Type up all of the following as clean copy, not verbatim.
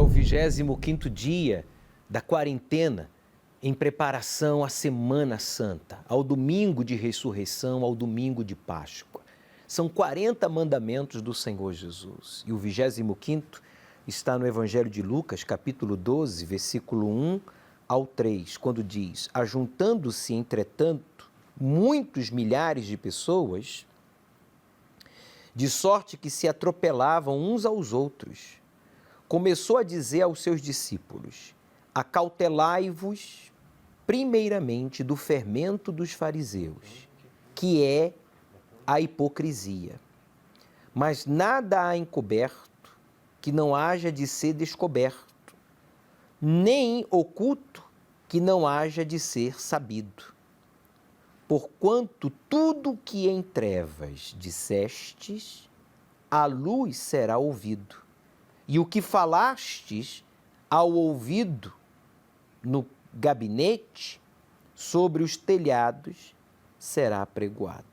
o 25º dia da quarentena em preparação à Semana Santa, ao domingo de ressurreição, ao domingo de Páscoa. São 40 mandamentos do Senhor Jesus. E o 25º está no Evangelho de Lucas, capítulo 12, versículo 1 ao 3, quando diz: ajuntando-se, entretanto, muitos milhares de pessoas, de sorte que se atropelavam uns aos outros, começou a dizer aos seus discípulos: acautelai-vos primeiramente do fermento dos fariseus, que é a hipocrisia. Mas nada há encoberto que não haja de ser descoberto, nem oculto que não haja de ser sabido. Porquanto tudo que em trevas dissestes, à luz será ouvido, e o que falastes ao ouvido no gabinete, sobre os telhados, será apregoado.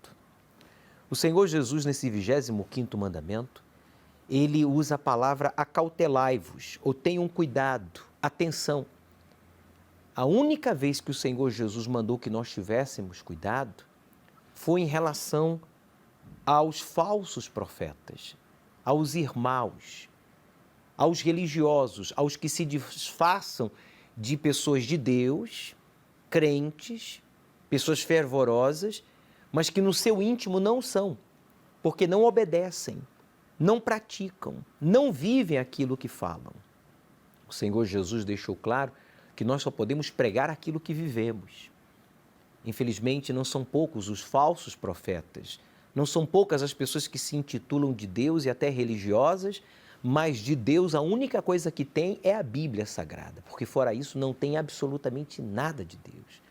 O Senhor Jesus, nesse 25º mandamento, ele usa a palavra acautelai-vos, ou tenham cuidado, atenção. A única vez que o Senhor Jesus mandou que nós tivéssemos cuidado foi em relação aos falsos profetas, aos irmãos, aos religiosos, aos que se disfarçam de pessoas de Deus, crentes, pessoas fervorosas, mas que no seu íntimo não são, porque não obedecem, não praticam, não vivem aquilo que falam. O Senhor Jesus deixou claro que nós só podemos pregar aquilo que vivemos. Infelizmente, não são poucos os falsos profetas, não são poucas as pessoas que se intitulam de Deus e até religiosas, mas de Deus a única coisa que tem é a Bíblia Sagrada, porque fora isso não tem absolutamente nada de Deus.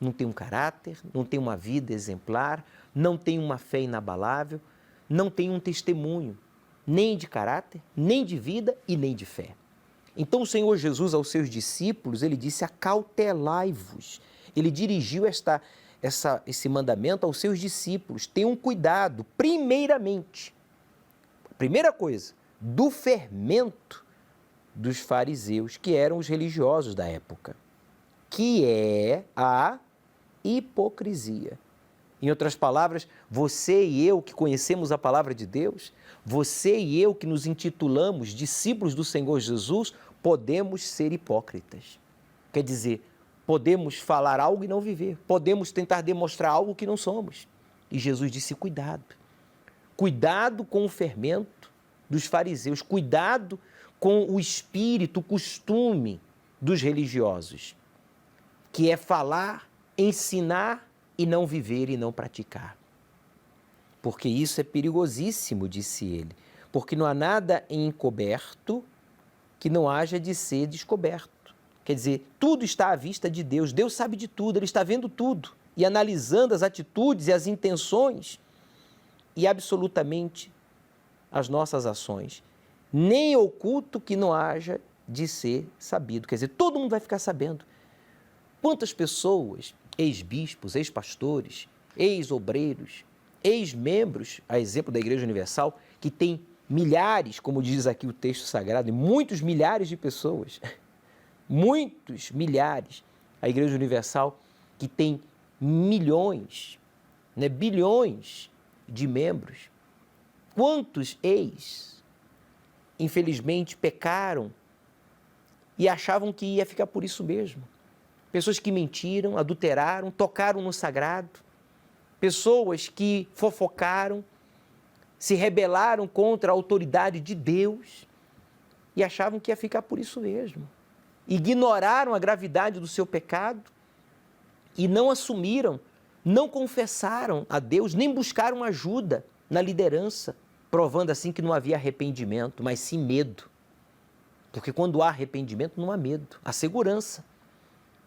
Não tem um caráter, não tem uma vida exemplar, não tem uma fé inabalável, não tem um testemunho, nem de caráter, nem de vida e nem de fé. Então o Senhor Jesus aos seus discípulos, ele disse: acautelai-vos. Ele dirigiu esse mandamento aos seus discípulos. Tenham cuidado, primeiramente, primeira coisa, do fermento dos fariseus, que eram os religiosos da época, que é a hipocrisia. Em outras palavras, você e eu que conhecemos a palavra de Deus, você e eu que nos intitulamos discípulos do Senhor Jesus, podemos ser hipócritas. Quer dizer, podemos falar algo e não viver, podemos tentar demonstrar algo que não somos. E Jesus disse: cuidado, cuidado com o fermento dos fariseus, cuidado com o espírito, o costume dos religiosos, que é falar, ensinar e não viver e não praticar. Porque isso é perigosíssimo, disse ele, porque não há nada encoberto que não haja de ser descoberto. Quer dizer, tudo está à vista de Deus, Deus sabe de tudo, Ele está vendo tudo e analisando as atitudes e as intenções e absolutamente as nossas ações. Nem oculto que não haja de ser sabido. Quer dizer, todo mundo vai ficar sabendo. Quantas pessoas, ex-bispos, ex-pastores, ex-obreiros, ex-membros, a exemplo da Igreja Universal, que tem milhares, como diz aqui o texto sagrado, muitos milhares de pessoas, muitos milhares. A Igreja Universal que tem milhões, bilhões de membros. Quantos infelizmente, pecaram e achavam que ia ficar por isso mesmo? Pessoas que mentiram, adulteraram, tocaram no sagrado, pessoas que fofocaram, se rebelaram contra a autoridade de Deus e achavam que ia ficar por isso mesmo. Ignoraram a gravidade do seu pecado e não assumiram, não confessaram a Deus, nem buscaram ajuda na liderança, provando assim que não havia arrependimento, mas sim medo. Porque quando há arrependimento não há medo, há segurança.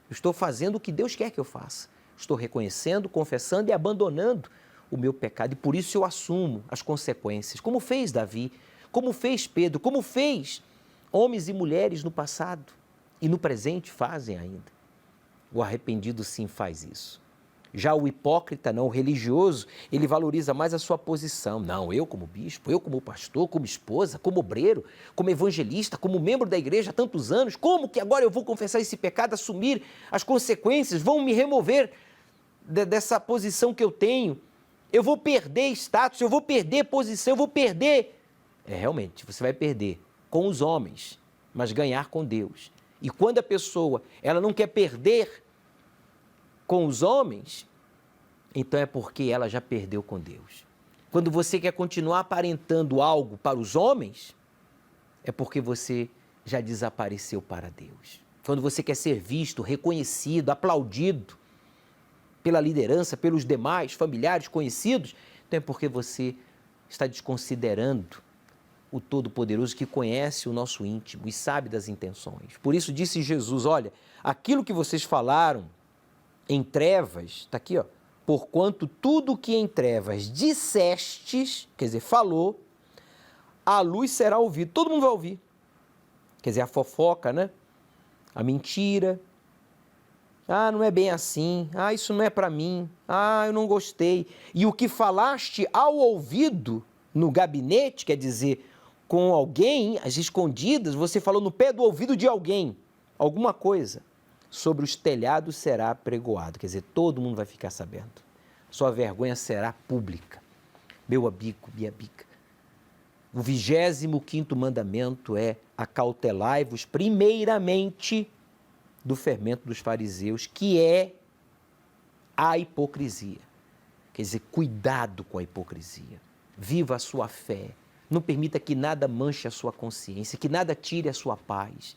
Eu estou fazendo o que Deus quer que eu faça. Estou reconhecendo, confessando e abandonando o meu pecado. E por isso eu assumo as consequências, como fez Davi, como fez Pedro, como fez homens e mulheres no passado e no presente fazem ainda. O arrependido sim faz isso. Já o hipócrita, não, o religioso, ele valoriza mais a sua posição. Não, eu como bispo, eu como pastor, como esposa, como obreiro, como evangelista, como membro da igreja há tantos anos, como que agora eu vou confessar esse pecado, assumir as consequências, vão me remover dessa posição que eu tenho? Eu vou perder status, eu vou perder posição, eu vou perder... realmente, você vai perder com os homens, mas ganhar com Deus. E quando a pessoa, ela não quer perder com os homens, então é porque ela já perdeu com Deus. Quando você quer continuar aparentando algo para os homens, é porque você já desapareceu para Deus. Quando você quer ser visto, reconhecido, aplaudido pela liderança, pelos demais familiares, conhecidos, então é porque você está desconsiderando o Todo-Poderoso que conhece o nosso íntimo e sabe das intenções. Por isso disse Jesus, olha, aquilo que vocês falaram em trevas, está aqui, ó, porquanto tudo que em trevas dissestes, quer dizer, falou, a luz será ouvida. Todo mundo vai ouvir. Quer dizer, a fofoca, né? A mentira. Ah, não é bem assim. Ah, isso não é para mim. Ah, eu não gostei. E o que falaste ao ouvido, no gabinete, quer dizer, com alguém, às escondidas, você falou no pé do ouvido de alguém, alguma coisa, sobre os telhados será pregoado. Quer dizer, todo mundo vai ficar sabendo. Sua vergonha será pública. Meu abico, minha bica. O 25º mandamento é: acautelai-vos primeiramente do fermento dos fariseus, que é a hipocrisia. Quer dizer, cuidado com a hipocrisia. Viva a sua fé. Não permita que nada manche a sua consciência, que nada tire a sua paz.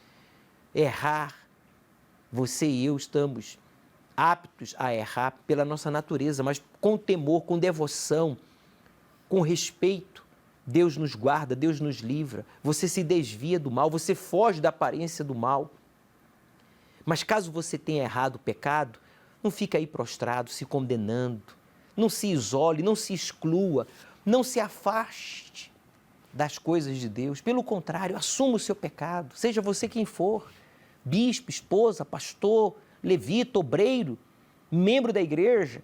Errar, você e eu estamos aptos a errar pela nossa natureza, mas com temor, com devoção, com respeito. Deus nos guarda, Deus nos livra. Você se desvia do mal, você foge da aparência do mal. Mas caso você tenha errado o pecado, não fique aí prostrado, se condenando. Não se isole, não se exclua, não se afaste das coisas de Deus. Pelo contrário, assuma o seu pecado, seja você quem for. Bispo, esposa, pastor, levita, obreiro, membro da igreja.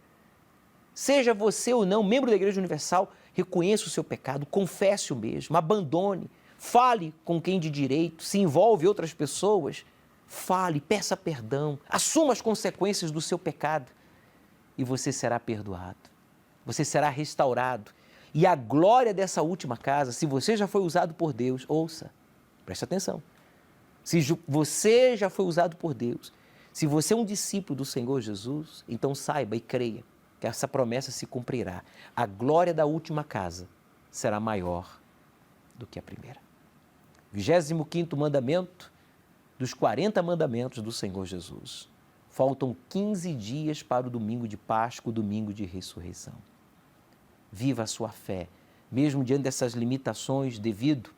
Seja você ou não membro da Igreja Universal, reconheça o seu pecado, confesse o mesmo, abandone, fale com quem de direito, se envolve outras pessoas, fale, peça perdão, assuma as consequências do seu pecado e você será perdoado, você será restaurado. E a glória dessa última casa, se você já foi usado por Deus, ouça, preste atenção, se você já foi usado por Deus, se você é um discípulo do Senhor Jesus, então saiba e creia que essa promessa se cumprirá. A glória da última casa será maior do que a primeira. 25º mandamento dos 40 mandamentos do Senhor Jesus. Faltam 15 dias para o domingo de Páscoa, o domingo de ressurreição. Viva a sua fé, mesmo diante dessas limitações devido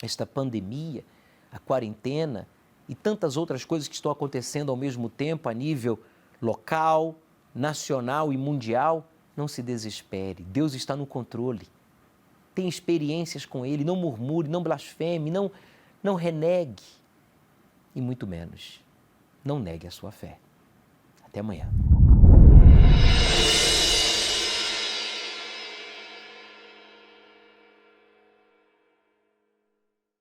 a esta pandemia, a quarentena e tantas outras coisas que estão acontecendo ao mesmo tempo a nível local, nacional e mundial. Não se desespere, Deus está no controle. Tenha experiências com Ele, não murmure, não blasfeme, não renegue e muito menos, não negue a sua fé. Até amanhã.